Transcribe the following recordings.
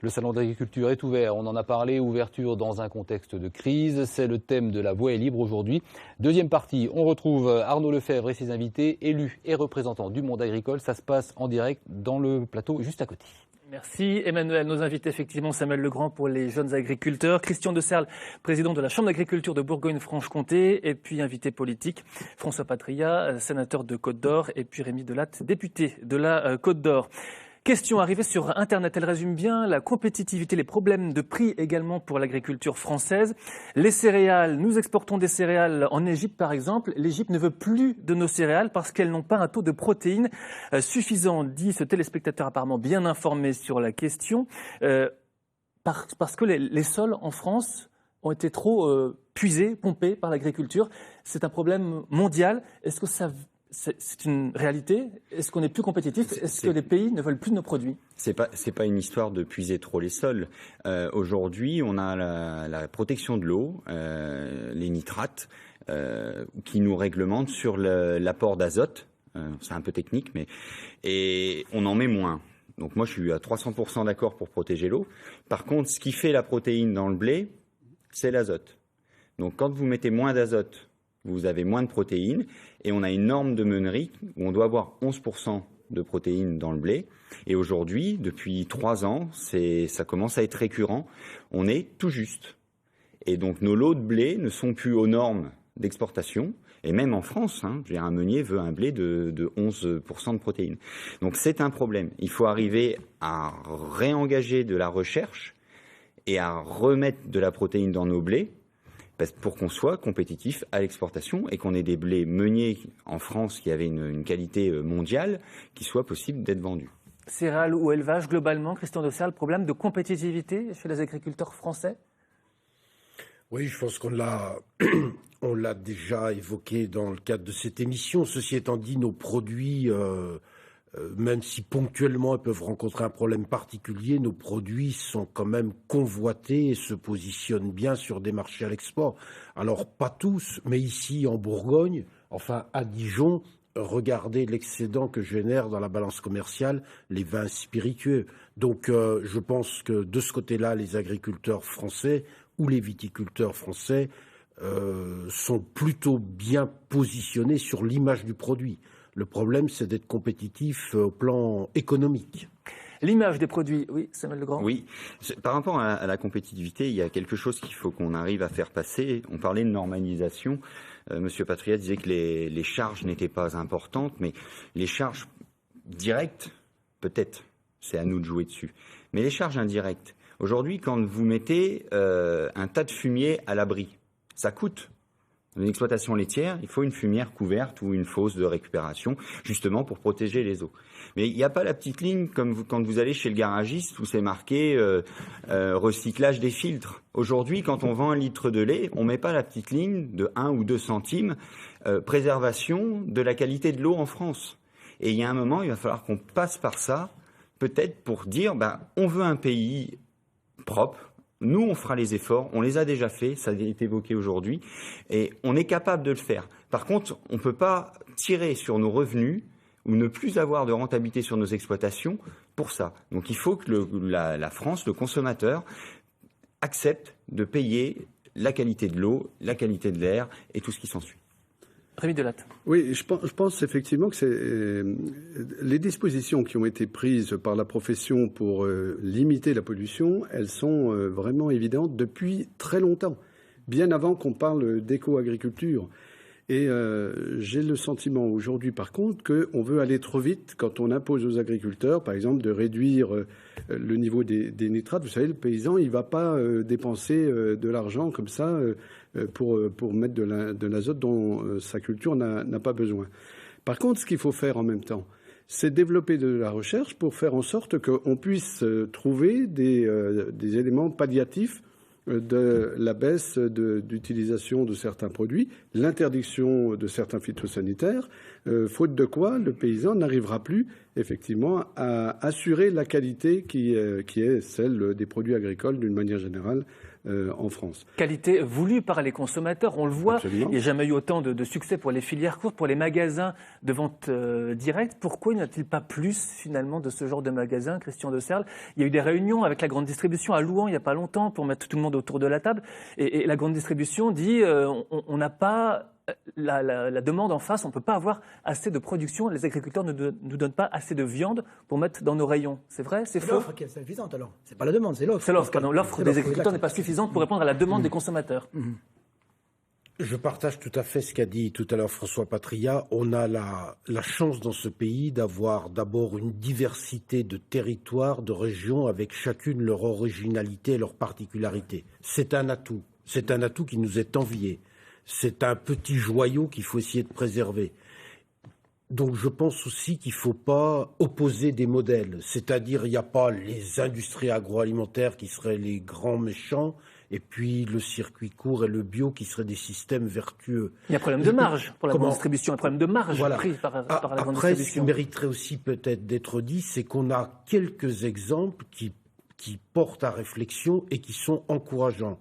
Le salon d'agriculture est ouvert, on en a parlé, ouverture dans un contexte de crise. C'est le thème de La Voix est libre aujourd'hui. Deuxième partie, on retrouve Arnaud Lefebvre et ses invités, élus et représentants du monde agricole. Ça se passe en direct dans le plateau juste à côté. Merci Emmanuel. Nos invités, effectivement, Samuel Legrand pour les jeunes agriculteurs, Christian de Serles, président de la Chambre d'agriculture de Bourgogne-Franche-Comté, et puis invité politique, François Patria, sénateur de Côte-d'Or, et puis Rémi Delatte, député de la Côte-d'Or. Question arrivée sur Internet, elle résume bien la compétitivité, les problèmes de prix également pour l'agriculture française. Les céréales, nous exportons des céréales en Égypte par exemple. L'Égypte ne veut plus de nos céréales parce qu'elles n'ont pas un taux de protéines suffisant, dit ce téléspectateur apparemment bien informé sur la question, parce que les sols en France ont été trop puisés, pompés par l'agriculture. C'est un problème mondial. Est-ce que c'est une réalité? Est-ce qu'on est plus compétitif? Est-ce que les pays ne veulent plus de nos produits? C'est pas une histoire de puiser trop les sols. Aujourd'hui, on a la protection de l'eau, les nitrates, qui nous réglementent sur l'apport d'azote. C'est un peu technique, et on en met moins. Donc moi, je suis à 300% d'accord pour protéger l'eau. Par contre, ce qui fait la protéine dans le blé, c'est l'azote. Donc quand vous mettez moins d'azote, vous avez moins de protéines, et on a une norme de meunerie où on doit avoir 11% de protéines dans le blé. Et aujourd'hui, depuis 3 ans, ça commence à être récurrent, on est tout juste. Et donc nos lots de blé ne sont plus aux normes d'exportation, et même en France, un meunier veut un blé de 11% de protéines. Donc c'est un problème. Il faut arriver à réengager de la recherche et à remettre de la protéine dans nos blés, pour qu'on soit compétitif à l'exportation et qu'on ait des blés meuniers en France qui avaient une qualité mondiale qui soit possible d'être vendus. Céréales ou élevage, globalement, Christian de Serles, problème de compétitivité chez les agriculteurs français? Oui, je pense qu'on l'a déjà évoqué dans le cadre de cette émission. Ceci étant dit, nos produits, même si ponctuellement ils peuvent rencontrer un problème particulier, nos produits sont quand même convoités et se positionnent bien sur des marchés à l'export. Alors pas tous, mais ici en Bourgogne, enfin à Dijon, regardez l'excédent que génèrent dans la balance commerciale les vins spiritueux. Donc je pense que de ce côté-là, les agriculteurs français ou les viticulteurs français sont plutôt bien positionnés sur l'image du produit. Le problème, c'est d'être compétitif au plan économique. L'image des produits, oui, Samuel Legrand. Oui, par rapport à la compétitivité, il y a quelque chose qu'il faut qu'on arrive à faire passer. On parlait de normalisation. Monsieur Patria disait que les charges n'étaient pas importantes, mais les charges directes, peut-être, c'est à nous de jouer dessus. Mais les charges indirectes, aujourd'hui, quand vous mettez un tas de fumier à l'abri, ça coûte. Dans une exploitation laitière, il faut une fumière couverte ou une fosse de récupération, justement pour protéger les eaux. Mais il n'y a pas la petite ligne comme quand vous allez chez le garagiste où c'est marqué recyclage des filtres. Aujourd'hui, quand on vend 1 litre de lait, on ne met pas la petite ligne de 1 ou 2 centimes préservation de la qualité de l'eau en France. Et il y a un moment, il va falloir qu'on passe par ça, peut-être pour dire on veut un pays propre. Nous, on fera les efforts, on les a déjà faits, ça a été évoqué aujourd'hui, et on est capable de le faire. Par contre, on ne peut pas tirer sur nos revenus ou ne plus avoir de rentabilité sur nos exploitations pour ça. Donc il faut que la France, le consommateur, accepte de payer la qualité de l'eau, la qualité de l'air et tout ce qui s'ensuit. Rémi Delatte. Oui, je pense effectivement que c'est les dispositions qui ont été prises par la profession pour limiter la pollution, elles sont vraiment évidentes depuis très longtemps, bien avant qu'on parle d'éco-agriculture. Et j'ai le sentiment aujourd'hui, par contre, qu'on veut aller trop vite quand on impose aux agriculteurs, par exemple, de réduire le niveau des nitrates. Vous savez, le paysan, il ne va pas dépenser de l'argent comme ça pour mettre de l'azote dont sa culture n'a pas besoin. Par contre, ce qu'il faut faire en même temps, c'est développer de la recherche pour faire en sorte qu'on puisse trouver des éléments palliatifs de la baisse d'utilisation de certains produits, l'interdiction de certains phytosanitaires, faute de quoi le paysan n'arrivera plus effectivement à assurer la qualité qui est celle des produits agricoles d'une manière générale en France. Qualité voulue par les consommateurs, on le voit. Absolument. Il n'y a jamais eu autant de succès pour les filières courtes, pour les magasins de vente directe. Pourquoi n'y a-t-il pas plus finalement de ce genre de magasins, Christian de Serles? Il y a eu des réunions avec la grande distribution à Louhans il n'y a pas longtemps pour mettre tout le monde autour de la table. Et la grande distribution dit on n'a pas la demande en face, on ne peut pas avoir assez de production. Les agriculteurs ne nous donnent pas assez de viande pour mettre dans nos rayons. C'est vrai? C'est faux? L'offre qui est suffisante alors. C'est pas la demande, c'est l'offre. C'est l'offre, pardon. L'offre des agriculteurs n'est pas suffisante pour répondre à la demande des consommateurs. Je partage tout à fait ce qu'a dit tout à l'heure François Patria. On a la chance dans ce pays d'avoir d'abord une diversité de territoires, de régions, avec chacune leur originalité et leur particularité. C'est un atout. C'est un atout qui nous est envié. C'est un petit joyau qu'il faut essayer de préserver. Donc je pense aussi qu'il ne faut pas opposer des modèles. C'est-à-dire il n'y a pas les industries agroalimentaires qui seraient les grands méchants et puis le circuit court et le bio qui seraient des systèmes vertueux. Il y a un problème de marge pour la grande distribution, un problème de marge pris par la grande Après, distribution. ce qui mériterait aussi peut-être d'être dit, c'est qu'on a quelques exemples qui portent à réflexion et qui sont encourageants.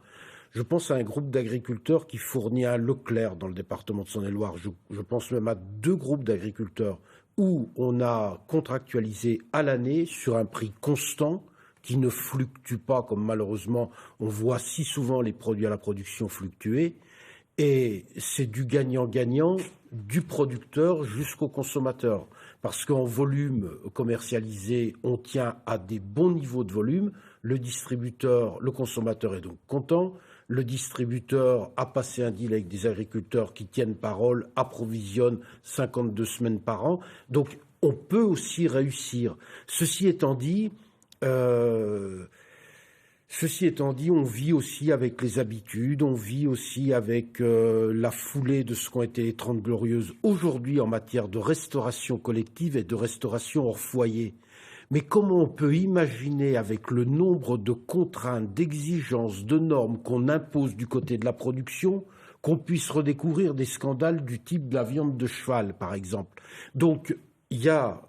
Je pense à un groupe d'agriculteurs qui fournit un Leclerc dans le département de Saône-et-Loire. Je pense même à 2 groupes d'agriculteurs où on a contractualisé à l'année sur un prix constant qui ne fluctue pas comme malheureusement on voit si souvent les produits à la production fluctuer. Et c'est du gagnant-gagnant du producteur jusqu'au consommateur. Parce qu'en volume commercialisé, on tient à des bons niveaux de volume. Le distributeur, le consommateur est donc content. Le distributeur a passé un deal avec des agriculteurs qui tiennent parole, approvisionnent 52 semaines par an. Donc, on peut aussi réussir. Ceci étant dit, on vit aussi avec les habitudes, on vit aussi avec la foulée de ce qu'ont été les 30 Glorieuses aujourd'hui en matière de restauration collective et de restauration hors foyer. Mais comment on peut imaginer, avec le nombre de contraintes, d'exigences, de normes qu'on impose du côté de la production, qu'on puisse redécouvrir des scandales du type de la viande de cheval, par exemple. Donc, il y a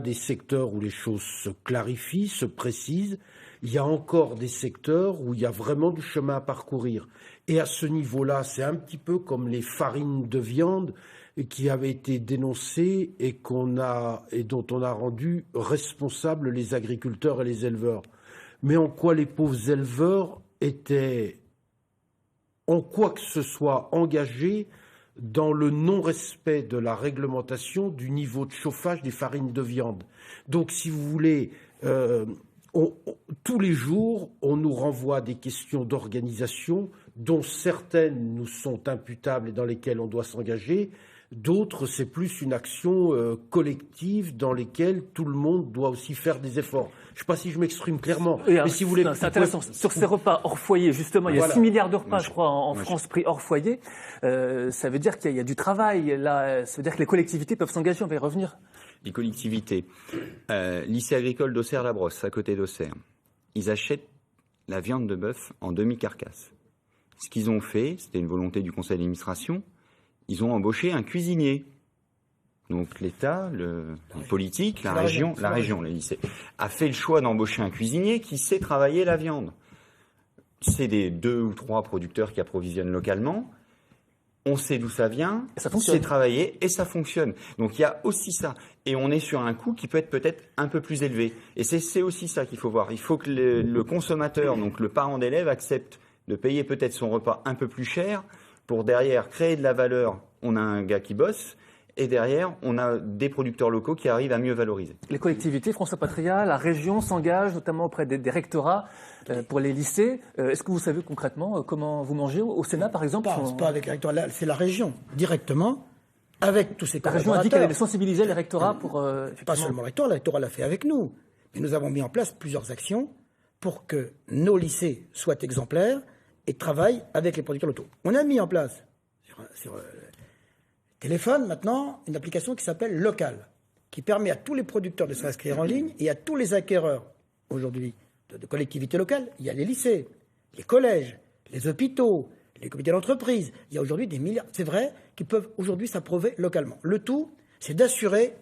des secteurs où les choses se clarifient, se précisent. Il y a encore des secteurs où il y a vraiment du chemin à parcourir. Et à ce niveau-là, c'est un petit peu comme les farines de viande qui avaient été dénoncées et dont on a rendu responsables les agriculteurs et les éleveurs. Mais en quoi les pauvres éleveurs étaient, en quoi que ce soit, engagés dans le non-respect de la réglementation du niveau de chauffage des farines de viande. Donc, si vous voulez, tous les jours, on nous renvoie des questions d'organisation dont certaines nous sont imputables et dans lesquelles on doit s'engager. D'autres, c'est plus une action collective dans lesquelles tout le monde doit aussi faire des efforts. Je ne sais pas si je m'exprime clairement. Oui, mais si vous voulez, c'est intéressant. Sur ces repas hors foyer, justement, il y a 6 milliards de repas, je crois, en France pris hors foyer. Ça veut dire qu'il y a du travail. Là, ça veut dire que les collectivités peuvent s'engager. On va y revenir. Les collectivités. Lycée agricole d'Auxerre-la-Brosse, à côté d'Auxerre. Ils achètent la viande de bœuf en demi-carcasse. Ce qu'ils ont fait, c'était une volonté du conseil d'administration, ils ont embauché un cuisinier. Donc l'État, les politiques, la région, le lycée, a fait le choix d'embaucher un cuisinier qui sait travailler la viande. C'est des 2 ou 3 producteurs qui approvisionnent localement. On sait d'où ça vient, c'est travaillé et ça fonctionne. Donc il y a aussi ça. Et on est sur un coût qui peut être peut-être un peu plus élevé. Et c'est aussi ça qu'il faut voir. Il faut que le consommateur, donc le parent d'élève, accepte de payer peut-être son repas un peu plus cher pour derrière créer de la valeur. On a un gars qui bosse. Et derrière, on a des producteurs locaux qui arrivent à mieux valoriser. Les collectivités, François Patria, la région s'engage notamment auprès des rectorats pour les lycées. Est-ce que vous savez concrètement comment vous mangez au Sénat, par exemple? C'est pas avec les rectorats, c'est la région, directement, avec tous ces collaborateurs. La région a dit qu'elle allait sensibiliser les rectorats pour... Pas seulement le rectorat l'a fait avec nous. Mais nous avons mis en place plusieurs actions pour que nos lycées soient exemplaires et travaillent avec les producteurs locaux. On a mis en place sur téléphone, maintenant, une application qui s'appelle Local, qui permet à tous les producteurs de s'inscrire en ligne et à tous les acquéreurs, aujourd'hui, de collectivités locales. Il y a les lycées, les collèges, les hôpitaux, les comités d'entreprise. Il y a aujourd'hui des milliards, c'est vrai, qui peuvent aujourd'hui s'approuver localement. Le tout, c'est d'assurer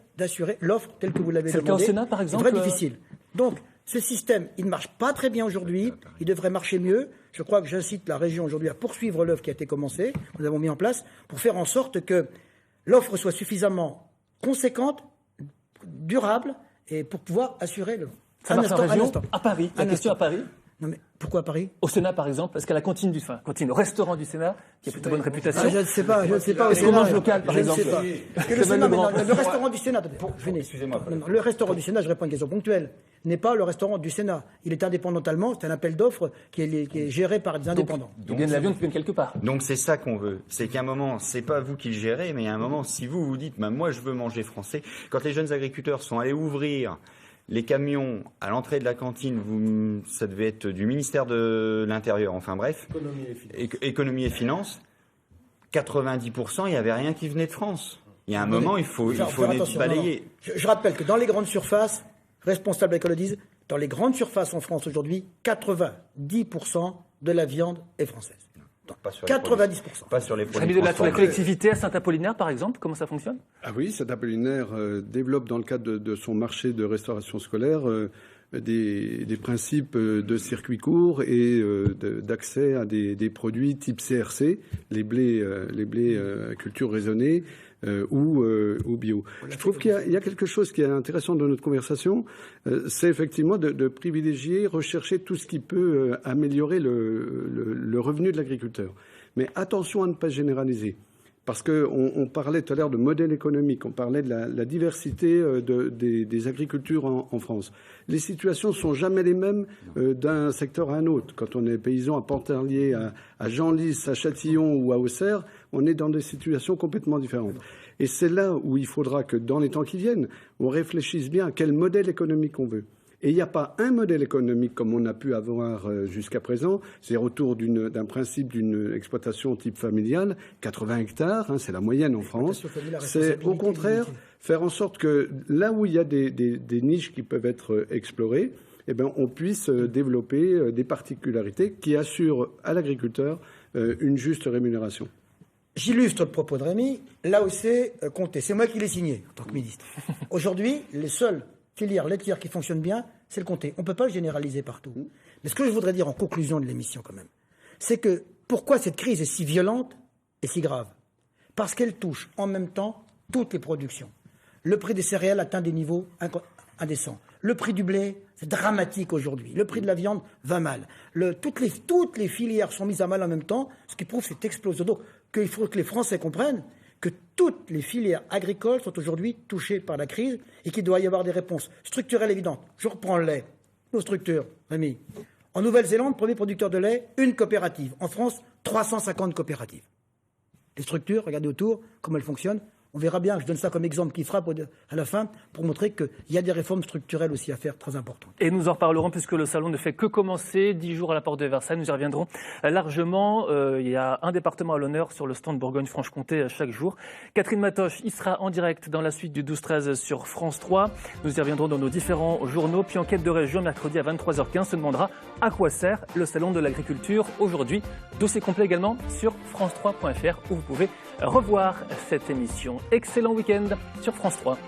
l'offre telle que vous l'avez demandé. C'est le cas au Sénat, par exemple. C'est très difficile. Donc, Ce système, il ne marche pas très bien aujourd'hui, il devrait marcher mieux. Je crois que j'incite la région aujourd'hui à poursuivre l'œuvre qui a été commencée, que nous avons mis en place, pour faire en sorte que l'offre soit suffisamment conséquente, durable, et pour pouvoir assurer le... Ça marche en région, à Paris. La question à Paris. Non mais pourquoi à Paris? Au Sénat, par exemple, est-ce qu'à la cantine, le restaurant du Sénat, qui a plutôt bonne réputation. Je ne sais pas. Au Sénat local, par exemple. Le restaurant du Sénat. Excusez-moi. Le restaurant du Sénat, je réponds à une question ponctuelle, n'est pas le restaurant du Sénat. Il est indépendamment. C'est un appel d'offres qui est géré par des indépendants. Donc gagne l'avion, tu gagnes quelque part. Donc c'est ça qu'on veut. C'est qu'à un moment, c'est pas vous qui le gérez, mais à un moment, si vous vous dites, moi je veux manger français. Quand les jeunes agriculteurs sont allés ouvrir les camions à l'entrée de la cantine, ça devait être du ministère de l'Intérieur, enfin bref, économie et finances, 90%, il n'y avait rien qui venait de France. Il y a un moment, il faut balayer. Je rappelle que dans les grandes surfaces, responsables agricoles le disent, dans les grandes surfaces en France aujourd'hui, 90% de la viande est française. Pas sur 90%. Pas sur les produits. La collectivité à Saint-Apollinaire, par exemple, comment ça fonctionne? Ah oui, Saint-Apollinaire développe dans le cadre de son marché de restauration scolaire des principes de circuit court et d'accès à des produits type CRC, les blés à culture raisonnée ou bio. Je trouve qu'il y a quelque chose qui est intéressant dans notre conversation, c'est effectivement de privilégier, rechercher tout ce qui peut améliorer le revenu de l'agriculteur. Mais attention à ne pas généraliser. Parce qu'on parlait tout à l'heure de modèle économique, on parlait de la diversité des agricultures en France. Les situations ne sont jamais les mêmes d'un secteur à un autre. Quand on est paysan à Pontarlier, à Genlis, à Châtillon ou à Auxerre, on est dans des situations complètement différentes. Et c'est là où il faudra que, dans les temps qui viennent, on réfléchisse bien à quel modèle économique on veut. Et il n'y a pas un modèle économique comme on a pu avoir jusqu'à présent, c'est autour d'un principe d'une exploitation type familiale, 80 hectares, c'est la moyenne en France. C'est au contraire faire en sorte que là où il y a des niches qui peuvent être explorées, on puisse développer des particularités qui assurent à l'agriculteur une juste rémunération. J'illustre le propos de Rémi, l'AOC comptait. C'est moi qui l'ai signé en tant que ministre. Aujourd'hui, les seules filière laitière qui fonctionne bien, c'est le comté. On ne peut pas le généraliser partout. Mais ce que je voudrais dire en conclusion de l'émission quand même, c'est que pourquoi cette crise est si violente et si grave? Parce qu'elle touche en même temps toutes les productions. Le prix des céréales atteint des niveaux indécents. Le prix du blé, c'est dramatique aujourd'hui. Le prix de la viande va mal. Toutes les filières sont mises à mal en même temps, ce qui prouve cette explosion. Donc, qu'il faut que les Français comprennent que toutes les filières agricoles sont aujourd'hui touchées par la crise et qu'il doit y avoir des réponses structurelles évidentes. Je reprends le lait. Nos structures, Rémi. En Nouvelle-Zélande, premier producteur de lait, une coopérative. En France, 350 coopératives. Les structures, regardez autour, comment elles fonctionnent. On verra bien, je donne ça comme exemple qui frappe à la fin pour montrer qu'il y a des réformes structurelles aussi à faire très importantes. Et nous en reparlerons puisque le salon ne fait que commencer, 10 jours à la porte de Versailles. Nous y reviendrons largement. Il y a un département à l'honneur sur le stand Bourgogne-Franche-Comté chaque jour. Catherine Matoche y sera en direct dans la suite du 12-13 sur France 3. Nous y reviendrons dans nos différents journaux. Puis Enquête de région, mercredi à 23h15, se demandera à quoi sert le salon de l'agriculture aujourd'hui. Dossier complet également sur france3.fr où vous pouvez revoir cette émission. Excellent week-end sur France 3.